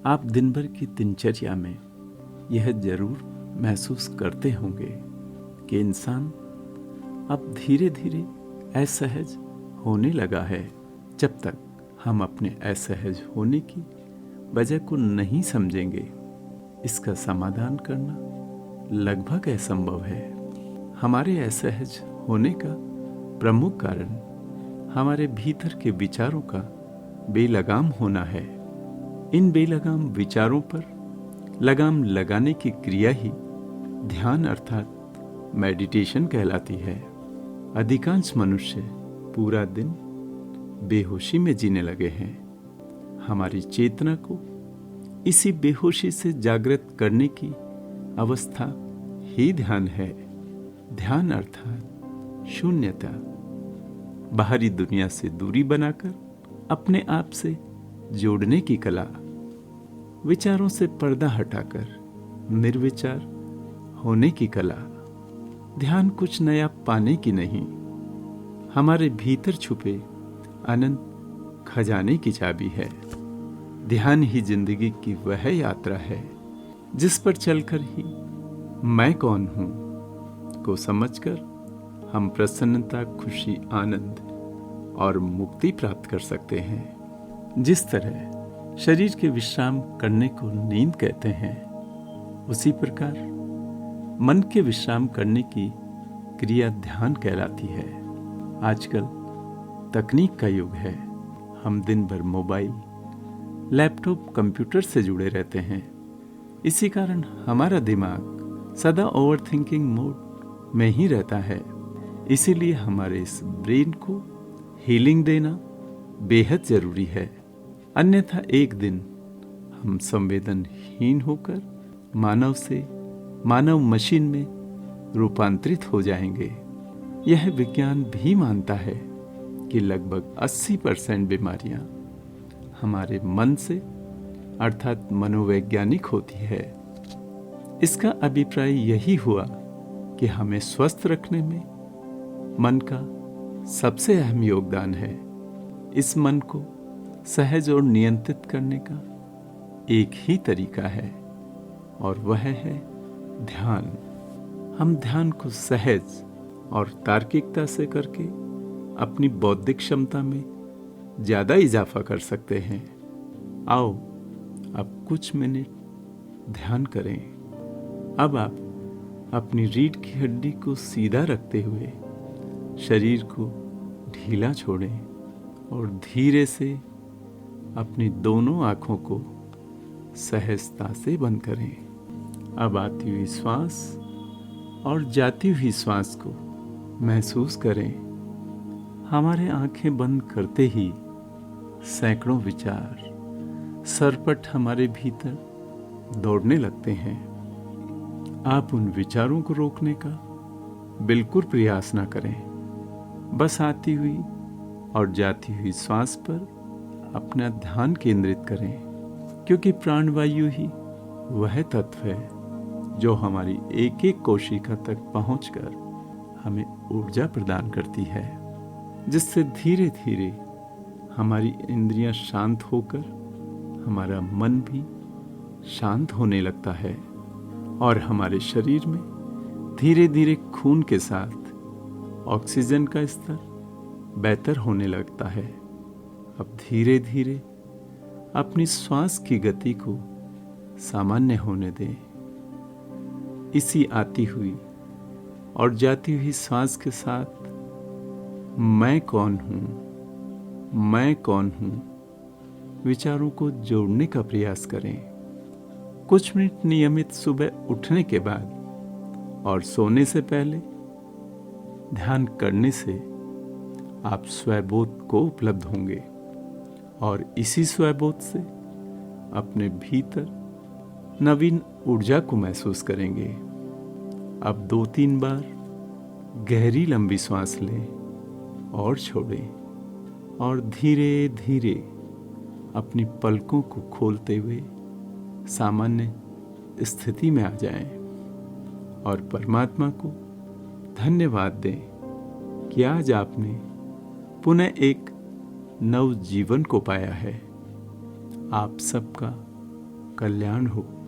आप दिन भर की दिनचर्या में यह जरूर महसूस करते होंगे कि इंसान अब धीरे धीरे असहज होने लगा है। जब तक हम अपने असहज होने की वजह को नहीं समझेंगे, इसका समाधान करना लगभग असंभव है। हमारे असहज होने का प्रमुख कारण हमारे भीतर के विचारों का बेलगाम होना है। इन बेलगाम विचारों पर लगाम लगाने की क्रिया ही ध्यान अर्थात मेडिटेशन कहलाती है। अधिकांश मनुष्य पूरा दिन बेहोशी में जीने लगे हैं। हमारी चेतना को इसी बेहोशी से जागृत करने की अवस्था ही ध्यान है। ध्यान अर्थात शून्यता, बाहरी दुनिया से दूरी बनाकर अपने आप से जोड़ने की कला, विचारों से पर्दा हटाकर निर्विचार होने की कला। ध्यान कुछ नया पाने की नहीं, हमारे भीतर छुपे अनंत खजाने की चाबी है। ध्यान ही जिंदगी की वह यात्रा है जिस पर चलकर ही मैं कौन हूं को समझकर हम प्रसन्नता, खुशी, आनंद और मुक्ति प्राप्त कर सकते हैं। जिस तरह शरीर के विश्राम करने को नींद कहते हैं, उसी प्रकार मन के विश्राम करने की क्रिया ध्यान कहलाती है। आजकल तकनीक का युग है। हम दिन भर मोबाइल, लैपटॉप, कंप्यूटर से जुड़े रहते हैं। इसी कारण हमारा दिमाग सदा ओवरथिंकिंग मोड में ही रहता है। इसीलिए हमारे इस ब्रेन को हीलिंग देना बेहद जरूरी है। अन्यथा एक दिन हम संवेदनहीन होकर मानव से मानव मशीन में रूपांतरित हो जाएंगे। यह विज्ञान भी मानता है कि लगभग 80% बीमारियां हमारे मन से अर्थात मनोवैज्ञानिक होती है। इसका अभिप्राय यही हुआ कि हमें स्वस्थ रखने में मन का सबसे अहम योगदान है। इस मन को सहज और नियंत्रित करने का एक ही तरीका है और वह है ध्यान। हम ध्यान को सहज और तार्किकता से करके अपनी बौद्धिक क्षमता में ज्यादा इजाफा कर सकते हैं। आओ अब कुछ मिनट ध्यान करें। अब आप अपनी रीढ़ की हड्डी को सीधा रखते हुए शरीर को ढीला छोड़ें और धीरे से अपनी दोनों आंखों को सहजता से बंद करें। अब आती हुई श्वास और जाती हुई श्वास को महसूस करें। हमारे आंखें बंद करते ही सैकड़ों विचार सरपट हमारे भीतर दौड़ने लगते हैं। आप उन विचारों को रोकने का बिल्कुल प्रयास ना करें। बस आती हुई और जाती हुई श्वास पर अपना ध्यान केंद्रित करें, क्योंकि प्राणवायु ही वह तत्व है जो हमारी एक एक कोशिका तक पहुंचकर हमें ऊर्जा प्रदान करती है, जिससे धीरे धीरे हमारी इंद्रियां शांत होकर हमारा मन भी शांत होने लगता है और हमारे शरीर में धीरे धीरे खून के साथ ऑक्सीजन का स्तर बेहतर होने लगता है। अब धीरे धीरे अपनी श्वास की गति को सामान्य होने दें। इसी आती हुई और जाती हुई श्वास के साथ मैं कौन हूं, मैं कौन हूं विचारों को जोड़ने का प्रयास करें। कुछ मिनट नियमित सुबह उठने के बाद और सोने से पहले ध्यान करने से आप स्वबोध को उपलब्ध होंगे और इसी स्वबोध से अपने भीतर नवीन ऊर्जा को महसूस करेंगे। अब 2-3 बार गहरी लंबी सांस लें और छोड़ें और धीरे धीरे अपनी पलकों को खोलते हुए सामान्य स्थिति में आ जाएं और परमात्मा को धन्यवाद दें कि आज आपने पुनः एक नव जीवन को पाया है। आप सबका कल्याण हो।